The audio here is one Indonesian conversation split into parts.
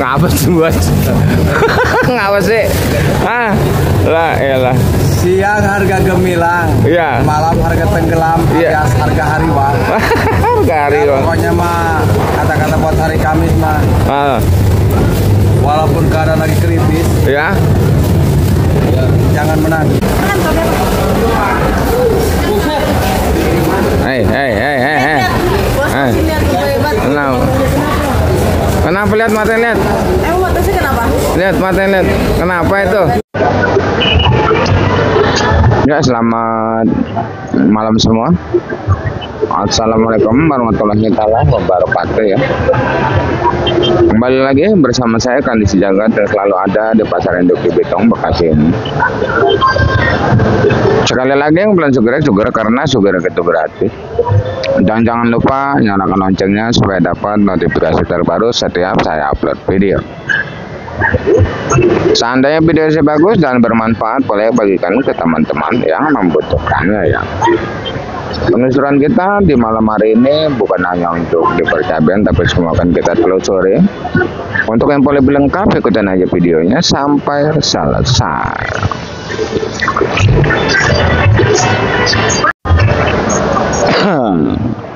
Ngapa buat? Ngapa sih? Ah, lah elah. Siang harga gemilang, Iya. malam harga tenggelam, Iya. alias harga hariwang. Harga hariwang. Pokoknya mah kata-kata buat hari Kamis mah, Ah, walaupun keadaan lagi kritis, ya. jangan menangis. Hei. Kenapa lihat mata lihat? Mata sih kenapa? Lihat mata lihat. Kenapa itu? Ya, selamat malam semua. Assalamualaikum warahmatullahi wabarakatuh ya. Kembali lagi bersama saya Kandi Sejagat yang selalu ada di Pasar Induk Cibitong, Bekasi ini. Sekali lagi yang belum sugar karena sugar itu gratis. Dan jangan lupa nyalakan loncengnya supaya dapat notifikasi terbaru setiap saya upload video. Seandainya video saya bagus dan bermanfaat, boleh bagikan ke teman-teman yang membutuhkannya ya. Penelusuran kita di malam hari ini bukan hanya untuk dipercayakan, tapi semua akan kita telusuri. Untuk yang boleh lengkap, ikutin aja videonya sampai selesai.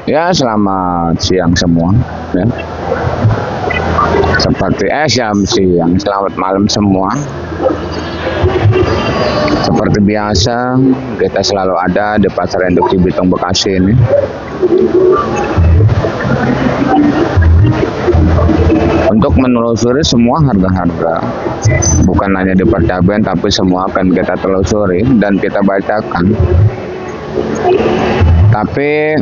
Ya, selamat siang semua ya. Seperti jam siang, selamat malam semua. Seperti biasa, kita selalu ada di Pasar Induk Cibitong, Bekasi ini. Untuk menelusuri semua harga-harga, bukan hanya di percabuan, tapi semua akan kita telusuri dan kita bacakan. Tapi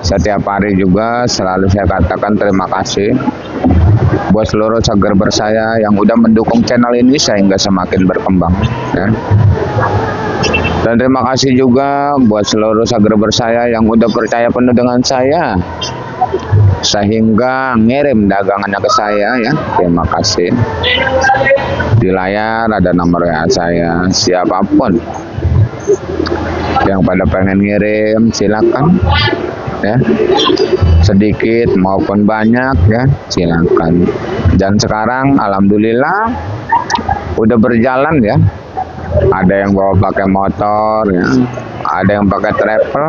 setiap hari juga selalu saya katakan terima kasih buat seluruh subscriber saya yang udah mendukung channel ini sehingga semakin berkembang ya. Dan terima kasih juga buat seluruh subscriber saya yang udah percaya penuh dengan saya sehingga ngirim dagangannya ke saya ya. Terima kasih. Di layar ada nomor WA saya, siapapun yang pada pengen ngirim silakan ya, sedikit maupun banyak ya, silakan. Dan sekarang alhamdulillah udah berjalan ya. Ada yang bawa pakai motor ya, ada yang pakai travel,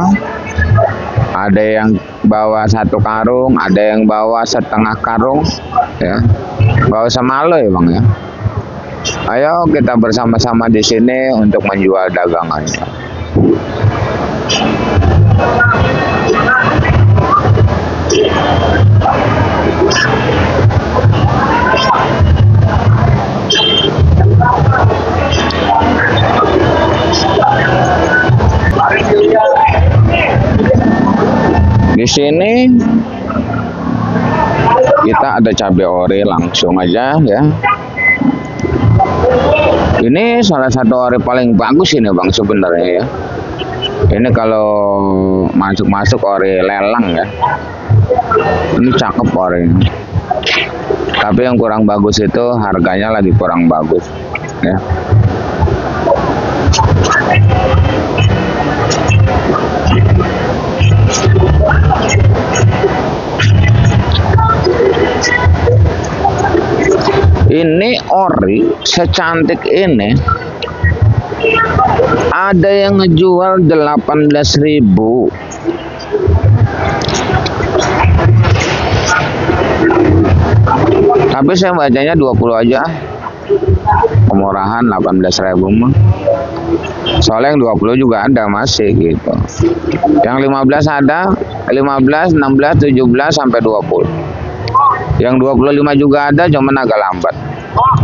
ada yang bawa satu karung, ada yang bawa setengah karung ya. Gak usah malu ya Bang ya. Ayo kita bersama-sama di sini untuk menjual dagangannya. Di sini kita ada cabai ori, langsung aja ya. Ini salah satu ori paling bagus ini Bang sebenarnya ya. Ini kalau masuk ori lelang ya. Ini cakep orinya. Tapi yang kurang bagus itu harganya lagi kurang bagus ya. Ini ori secantik ini ada yang ngejual 18.000. Tapi saya bacanya 20 aja. Kemurahan 18.000 mah. Soalnya yang 20 juga ada masih gitu. Yang 15 ada, 15, 16, 17 sampai 20. Yang 25 juga ada, cuman agak lambat.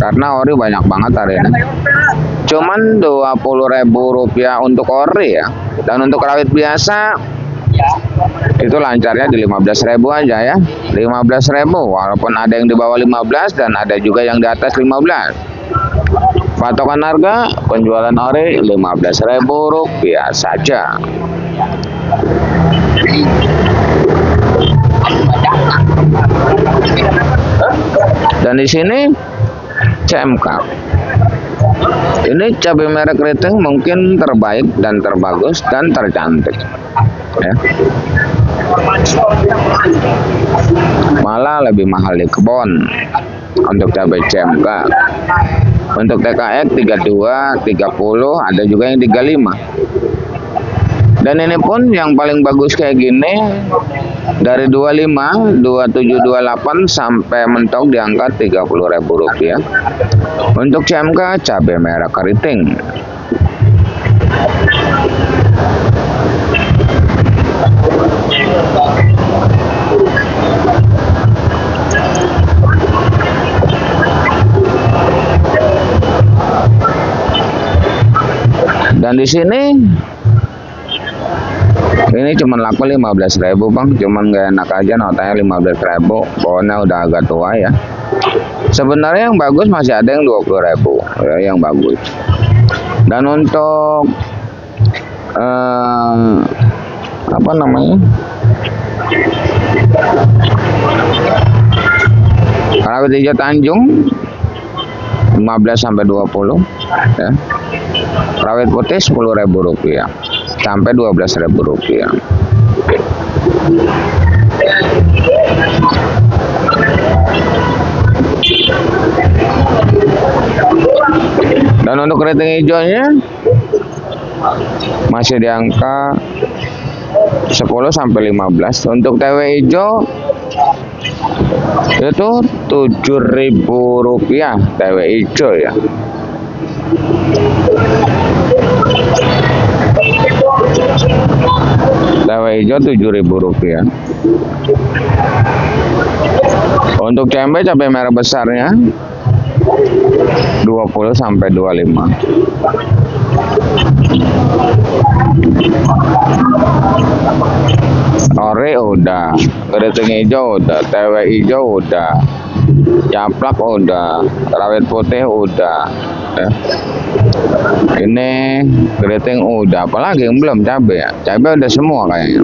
Karena ori banyak banget hari ini. Cuman Rp20.000 untuk ori ya. Dan untuk rawit biasa itu lancarnya di 15.000 aja ya. 15.000, walaupun ada yang di bawah 15 dan ada juga yang di atas 15. Patokan harga penjualan ori Rp15.000 saja. Dan di sini CMK. Ini cabai merek keriting mungkin terbaik dan terbagus dan tercantik ya. malah lebih mahal di kebon untuk cabai CMK. Untuk TKX 32, 30, ada juga yang 35. Dan ini pun yang paling bagus kayak gini dari 25, 27, 28 sampai mentok di angka Rp30.000. Untuk CMK cabai merah keriting. Dan di sini ini cuma laku 15.000 bang, cuman gak enak aja notanya 15.000. Pohonnya udah agak tua ya. Sebenarnya yang bagus masih ada yang 20.000 ya, yang bagus. Dan untuk apa namanya, rawit hijau Tanjung 15 sampai 20 ya. Rawit putih Rp10.000 sampai Rp12.000. Dan untuk keriting hijaunya masih di angka 10 sampai 15. Untuk TW hijau itu Rp7.000 TW hijau ya. TW hijau Rp7.000. Untuk cabai merah besarnya 20 sampai 25. Ore udah, keriting hijau udah, TW hijau udah, caplak udah, rawit putih udah ya. Ini keriting udah, apalagi yang belum cabai ya. Cabai udah semua kayaknya.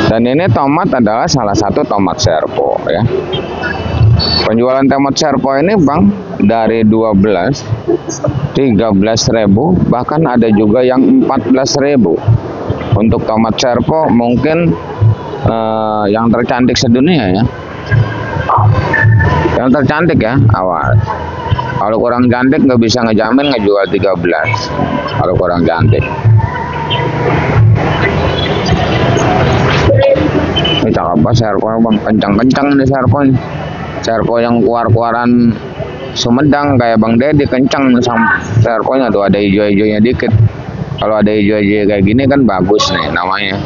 Dan ini tomat adalah salah satu tomat serpo ya. Penjualan tomat serpo ini bang dari 12, 13.000, bahkan ada juga yang 14.000. Untuk tomat serpo mungkin yang tercantik sedunia ya. Yang tercantik ya awal. Kalau kurang cantik nggak bisa ngejamin ngejual 13. Kalau kurang cantik. Ini cakep banget serpo bang, kencang-kencang ini serpo ini. Serpo yang keluar-keluaran Sumedang kayak Bang Dedi kencang sama serponya tuh, ada hijau-hijaunya dikit. Kalau ada hijau-hijau kayak gini kan bagus nih namanya.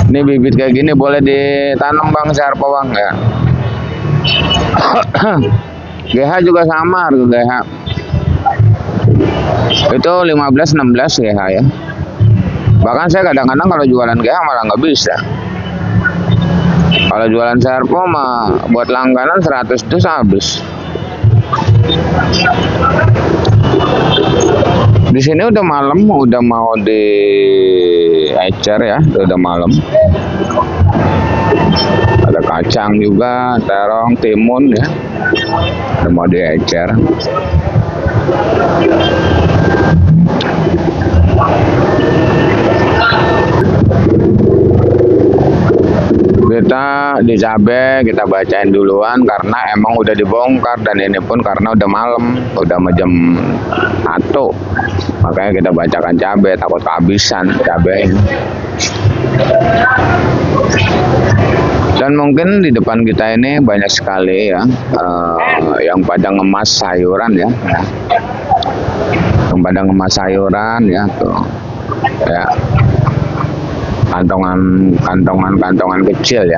Ini bibit kayak gini boleh ditanam bang serpo bang ya. GH juga sama harga GH. Itu 15-16 GH ya. Bahkan saya kadang-kadang kalau jualan GH malah nggak bisa. Kalau jualan serpo mah buat langganan 100 dus habis. Di sini udah malam, udah mau di ecer ya, udah malam. Ada kacang juga, terong, timun ya. Udah mau di ecer. Kita di cabai kita bacain duluan karena emang udah dibongkar, dan ini pun karena udah malam, udah jam 1, makanya kita bacakan cabai, takut kehabisan cabai. Dan mungkin di depan kita ini banyak sekali ya yang pada ngemas sayuran ya, yang pada ngemas sayuran ya tuh ya. Kantongan kecil ya.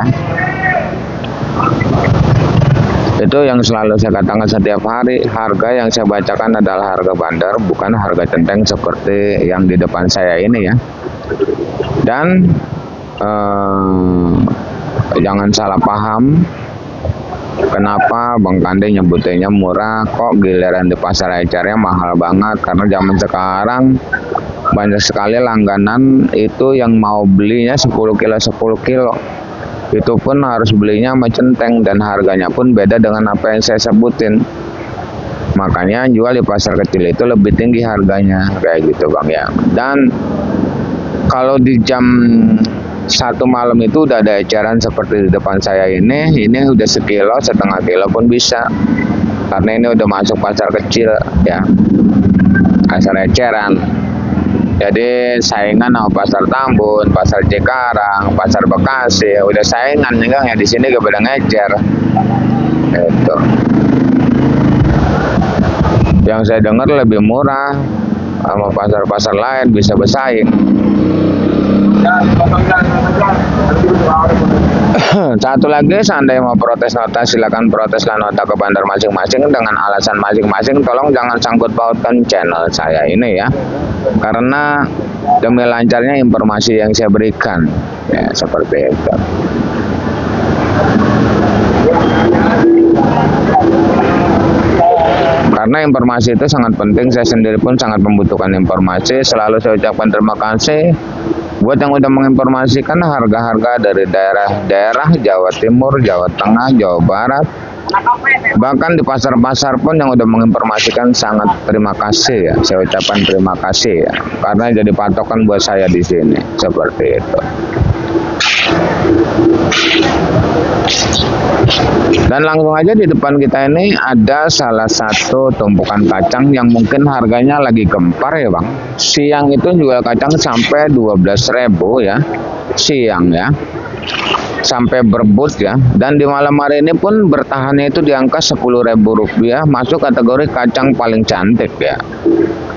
Itu yang selalu saya katakan setiap hari, harga yang saya bacakan adalah harga bandar, bukan harga centeng seperti yang di depan saya ini ya. Dan jangan salah paham, kenapa Bang Kande nyebutinnya murah, kok giliran di pasar ecernya mahal banget. Karena zaman sekarang banyak sekali langganan itu yang mau belinya 10 kilo 10 kilo. Itu pun harus belinya sama centeng, dan harganya pun beda dengan apa yang saya sebutin. Makanya jual di pasar kecil itu lebih tinggi harganya kayak gitu Bang ya. Dan kalau di jam 1 malam itu udah ada eceran seperti di depan saya ini udah sekilo, setengah kilo pun bisa. Karena ini udah masuk pasar kecil ya. Pasar eceran. Jadi saingan sama pasar Tambun, pasar Cikarang, pasar Bekasi, udah saingan ya di sini gak pada ngecer. Itu. Yang saya dengar lebih murah sama pasar-pasar lain bisa bersaing. Satu lagi, seandainya mau protes nota, silakan proteslah nota ke bandar masing-masing dengan alasan masing-masing. Tolong jangan sangkut pautkan channel saya ini ya, karena demi lancarnya informasi yang saya berikan ya, seperti itu. Karena informasi itu sangat penting, saya sendiri pun sangat membutuhkan informasi. Selalu saya ucapkan terima kasih buat yang udah menginformasikan harga-harga dari daerah-daerah Jawa Timur, Jawa Tengah, Jawa Barat. Bahkan di pasar-pasar pun yang udah menginformasikan, sangat terima kasih ya. Saya ucapkan terima kasih ya, karena jadi patokan buat saya di sini. Seperti itu. Dan langsung aja di depan kita ini ada salah satu tumpukan kacang yang mungkin harganya lagi gempar ya Bang. Siang itu jual kacang sampai 12.000 ya. Siang ya. Sampai berebut ya. Dan di malam hari ini pun bertahannya itu di angka Rp10.000, masuk kategori kacang paling cantik ya.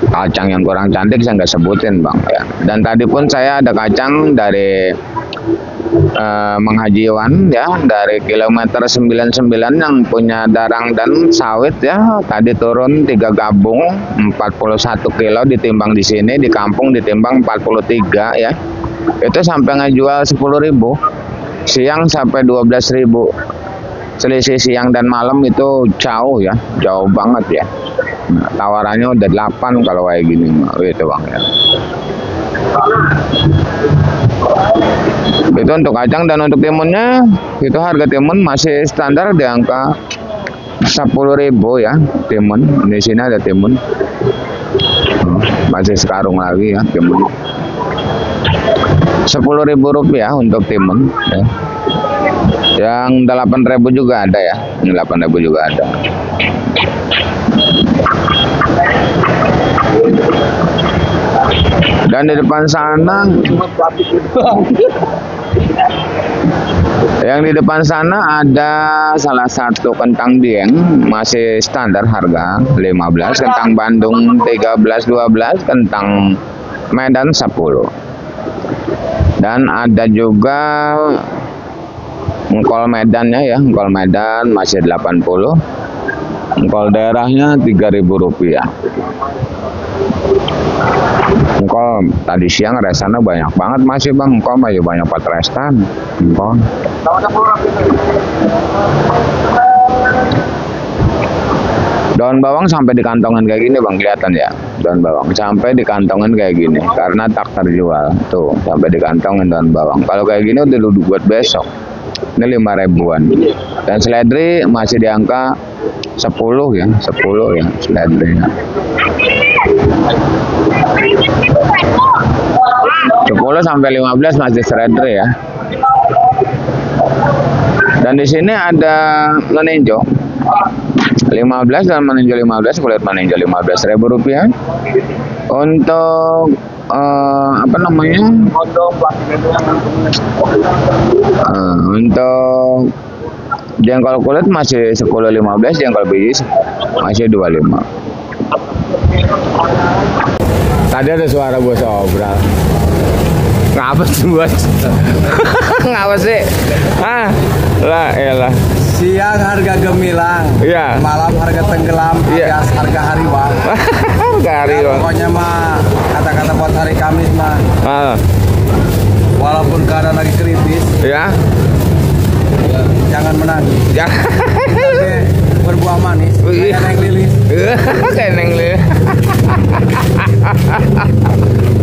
Kacang yang kurang cantik saya nggak sebutin Bang ya. Dan tadi pun saya ada kacang dari Menghajiwan ya, dari kilometer 99 yang punya darang dan sawit ya, tadi turun 3 gabung 41 kilo ditimbang di sini, di kampung ditimbang 43 ya. Itu sampai ngejual 10.000. Siang sampai 12.000. Selisih siang dan malam itu jauh ya, jauh banget ya. Nah, tawarannya udah 8 kalau kayak gini gitu Bang ya. Itu untuk kacang. Dan untuk timunnya itu harga timun masih standar di angka 10.000 ya. Timun di sini ada timun, masih sekarung lagi ya timun. Rp10.000 untuk timun ya. Yang 8.000 juga ada ya. Yang 8.000 juga ada. Dan di depan sana, yang di depan sana ada salah satu kentang dieng, masih standar harga 15, kentang Bandung 13, 12, kentang Medan 10. Dan ada juga engkol Medannya ya, engkol Medan masih 80. Engkol daerahnya Rp3.000. Engkol tadi siang resana banyak banget masih Bang, engkol masih banyak patrestan. Engkol. Daun bawang sampai di kantongan kayak gini Bang, kelihatan ya. Daun bawang sampai di kantongan kayak gini karena tak terjual. Tuh, sampai di kantongan daun bawang. Kalau kayak gini udah duduk buat besok. Ini 5.000-an. Dan seledri masih di angka 10 ya, 10 ya seledrinya. 10 sampai 15 masih seledri ya. Dan di sini ada meninjo 15 dan meninjo 15, kulit meninjo Rp15.000. Untuk apa namanya? Untuk jengkol kulit masih 10.15, jengkol biji masih 25. Tadi ada suara bos obral. Ngapa sih bos? Ngapa sih? Ah, lah elah. Siang harga gemilang, iya. Malam harga tenggelam, iya. Harga hariwang. Harga hariwang. Ya, pokoknya mah kata-kata buat hari Kamis mah. Walaupun keadaan lagi kritis, ya. Jangan menangis. Jangan. Berbuah manis. Kayak neng lilis. Kayak neng lilis.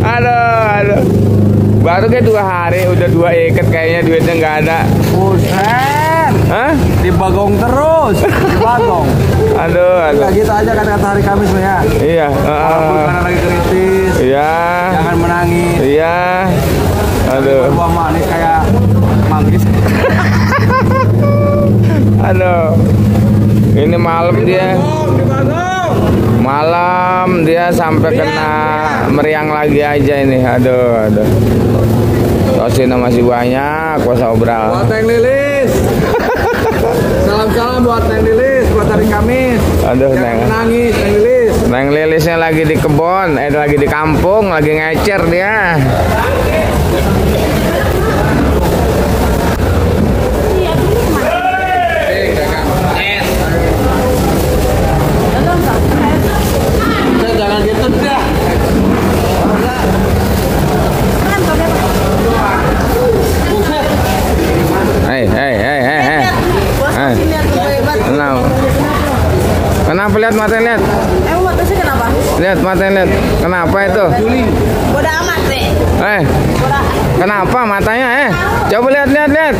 Aduh. Baru kayak 2 hari udah 2 ikat kayaknya duitnya nggak ada. Buset. men. Hah? Di bagong terus. Di bagong. Aduh. Kayak gitu aja kata-kata hari Kamis ya. Iya. Walaupun karena lagi kritis. Iya. Jangan menangis. Iya. Aduh. Berbuah manis kayak manggis. Aduh. Ini malam dia. Malam dia sampai kena meriang lagi aja ini. Aduh. Sosinnya masih banyak, kuasa obral. Buat Neng Lilis. Salam-salam buat Neng Lilis buat hari Kamis. Aduh, Jangan Neng. menangis Neng Lilis. Neng Lilisnya lagi di kebon, lagi di kampung, lagi ngecer dia. Jangan gitu dah. Hei. Kenapa lihat mata lihat? Mata sih kenapa? Lihat mata lihat. Kenapa itu? Bodoh amat deh. Kenapa matanya? Coba lihat. Nggak kelihatan.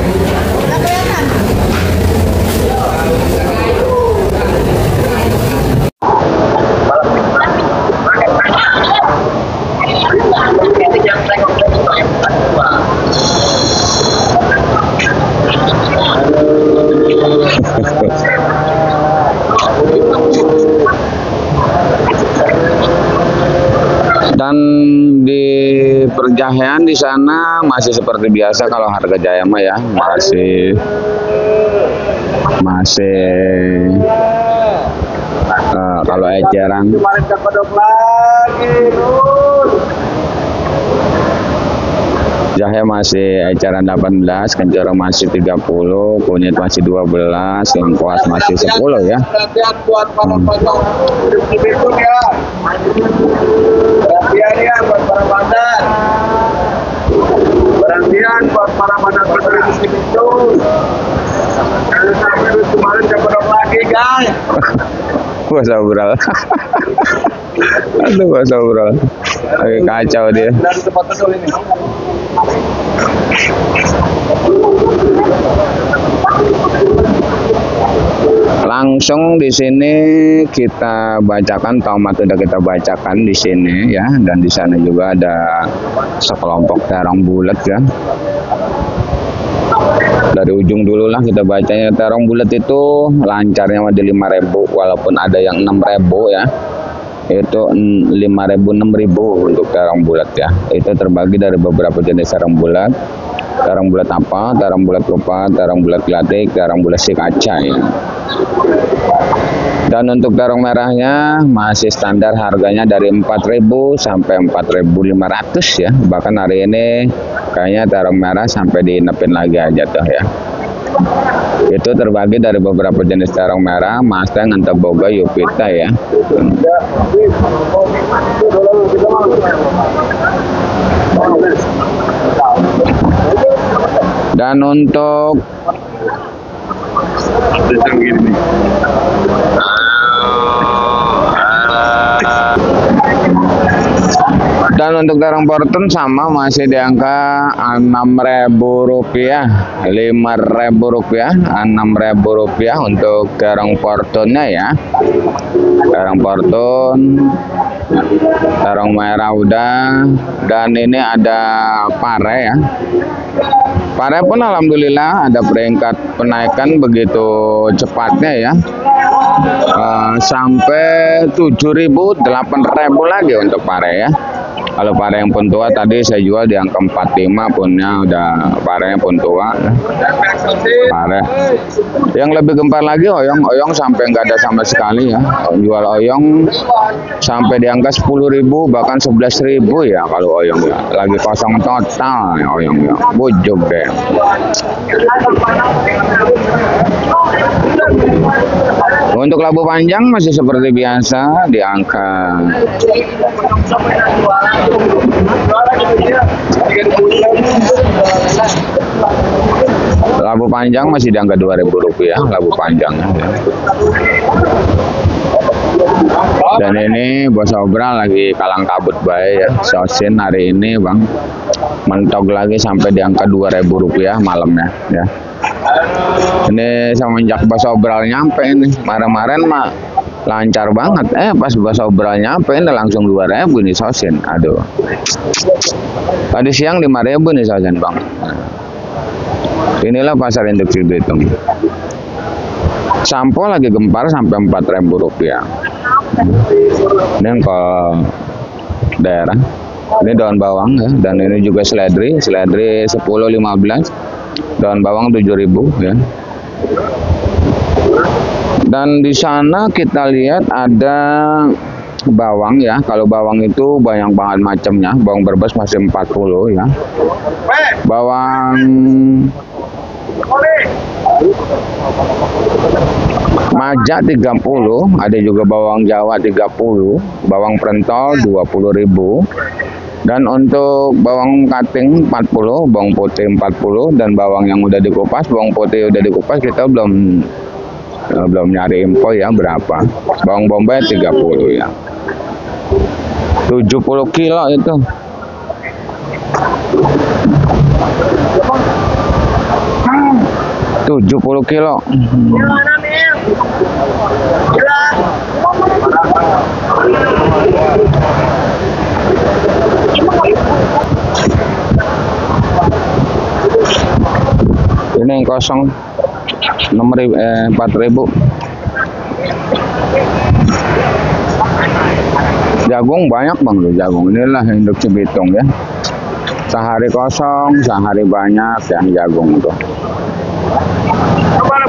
Dan di Perjahian di sana masih seperti biasa kalau harga Jaya mah ya masih kalau eceran Jahe masih eceran 18, kencur masih 30, kunyit masih 12, lengkuas masih 10 ya. Perhatian buat para bandar. Perhatian buat para bandar berterima itu. Kalau sampai kemarin dapat lagi guys. Bahasa obral. Aduh, bahasa obral. Lagi kacau dia. Dan tempat betul ini. Langsung di sini kita bacakan tomat udah kita bacakan di sini ya, dan di sana juga ada sekelompok terong bulat ya. Dari ujung dulu lah kita bacanya. Terong bulat itu lancarnya di 5.000, walaupun ada yang 6.000 ya. Itu 5.000 6.000 untuk terong bulat ya. Itu terbagi dari beberapa jenis terong bulat. Terong bulat apa? Terong bulat kupat, terong bulat gelatik, terong bulat si kaca ya. Dan untuk terong merahnya masih standar harganya dari 4.000 sampai 4.500 ya. Bahkan hari ini kayaknya terong merah sampai diinepin lagi aja tuh ya. Itu terbagi dari beberapa jenis terong merah, Mustang, Antaboga, Yupita ya. Dan untuk terong Portun sama masih di angka 6.000 rupiah, 5.000 rupiah, 6.000 rupiah untuk terong Portunnya ya. Terong Portun, terong merah udah, dan ini ada pare ya. Pare pun alhamdulillah ada peringkat penaikan begitu cepatnya ya. Sampai 7.000, 8.000 lagi untuk pare ya. Kalau pare yang pun tua tadi saya jual di angka 45 punnya, udah pare yang pun tua. Pare. Yang lebih gempar lagi oyong sampai nggak ada sama sekali ya. Jual oyong sampai di angka 10.000 bahkan 11.000 ya kalau oyong ya. Lagi kosong total ya oyong ya. Bujuk deh. Untuk labu panjang masih seperti biasa di angka labu panjang masih di angka 2.000 rupiah labu panjangnya ya. Dan ini bos obral lagi kalang kabut baik ya. Sosin hari ini bang mentok lagi sampai di angka 2.000 rupiah malamnya ya. Ini semenjak Bas Obral nyampe ini, kemarin mah lancar banget. Pas Bas Obral nyampe ini langsung 2.000 nih sosin. Aduh. Tadi siang 5.000 nih sosin bang. Inilah pasar induk Cibitung. Sampo lagi gempar sampai 4.000 rupiah. Ini ke daerah. Ini daun bawang ya, dan ini juga seledri 10-15, daun bawang 7.000 ya. Dan di sana kita lihat ada bawang ya. Kalau bawang itu banyak banget macamnya. Bawang Brebes masih 40 ya. Bawang Maja 30, ada juga bawang Jawa 30, bawang Prentol 20.000. Dan untuk bawang kating 40, bawang putih 40, dan bawang yang udah dikupas, bawang putih udah dikupas kita belum nyari info ya berapa. Bawang bombay 30 ya. 70 kilo itu. $70 kilo. Ini yang kosong 4.000. Jagung banyak bang tuh jagung. Inilah induk Cibitung ya. Sehari kosong, sehari banyak yang jagung tuh.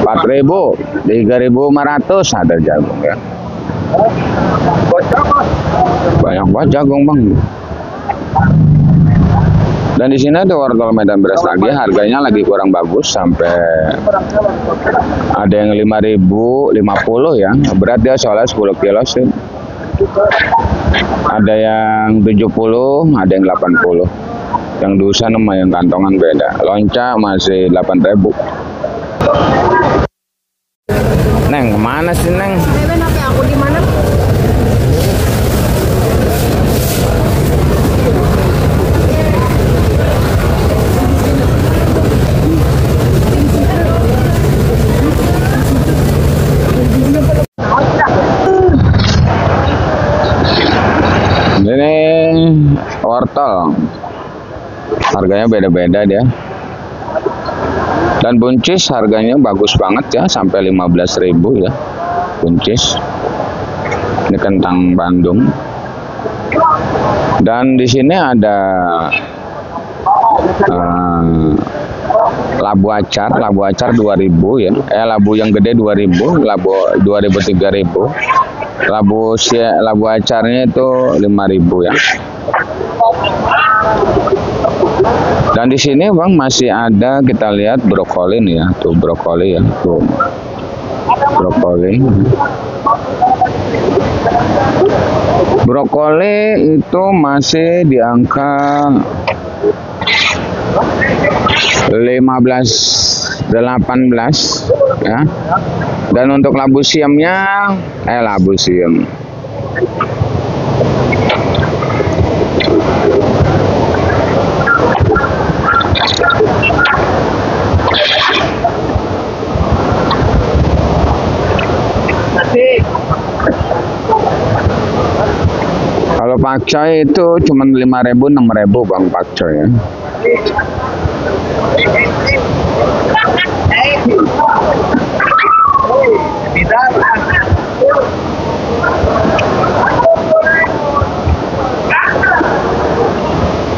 4.000, 3.500 ada jagung ya. Banyak banget jagung bang. Dan di sini ada wortel Medan beras lagi, harganya lagi kurang bagus sampai ada yang 5.050 ya. Berat dia soalnya 10 kilo sih. Ada yang 70, ada yang 80. Yang dusan sama yang kantongan beda. Lonca masih 8.000. Neng, kemana sih Neng? Beben HP aku di mana? Ini wortel. Harganya beda-beda dia. Dan buncis harganya bagus banget ya, sampai 15.000 ya. Buncis. Ini kentang Bandung. Dan di sini ada labu acar 2.000 ya. Labu yang gede 2.000, labu 2.000 3.000. Labu acarnya itu 5.000 ya. Dan di sini bang masih ada, kita lihat brokoli nih ya, tuh brokoli ya, tuh brokoli. Brokoli itu masih di angka 15, 18 ya. Dan untuk labu siamnya, labu siam. Kalau pakcoy itu cuma 5.000 6.000 bang pakcoy ya.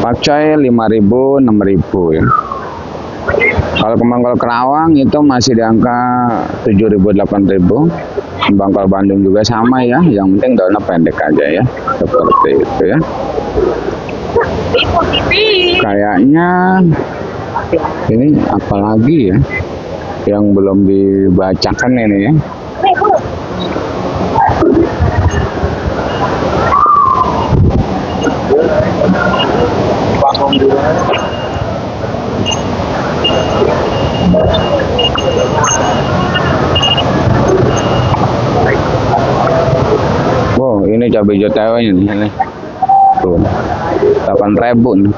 Pakcoy 5.000 6.000 ya. Kalau kembang Kerawang itu masih di angka 7.000 8.000. Bangkal Bandung juga sama ya, yang penting daunnya pendek aja ya, seperti itu ya. Kayaknya ini apalagi ya yang belum dibacakan ini ya. Wow, ini cabai hijau Taiwan ini. Tuh. 8.000 nih.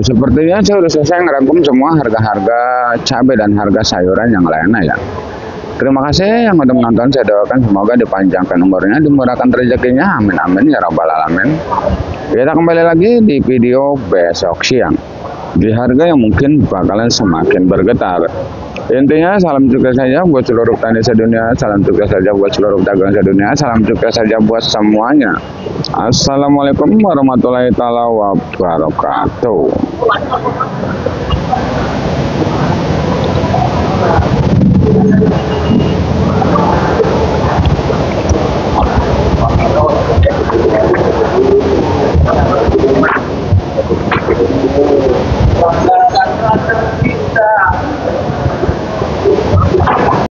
sepertinya saya sudah selesai ngerangkum semua harga-harga cabai dan harga sayuran yang lainnya ya. Terima kasih yang sudah menonton. Saya doakan semoga dipanjangkan umurnya, dimurahkan rezekinya. Amin amin ya rabbal alamin. Kita kembali lagi di video besok siang di harga yang mungkin bakalan semakin bergetar. Intinya salam sukses saja buat seluruh petani sedunia, salam sukses saja buat seluruh pedagang sedunia, salam sukses saja buat semuanya. Assalamualaikum warahmatullahi wabarakatuh.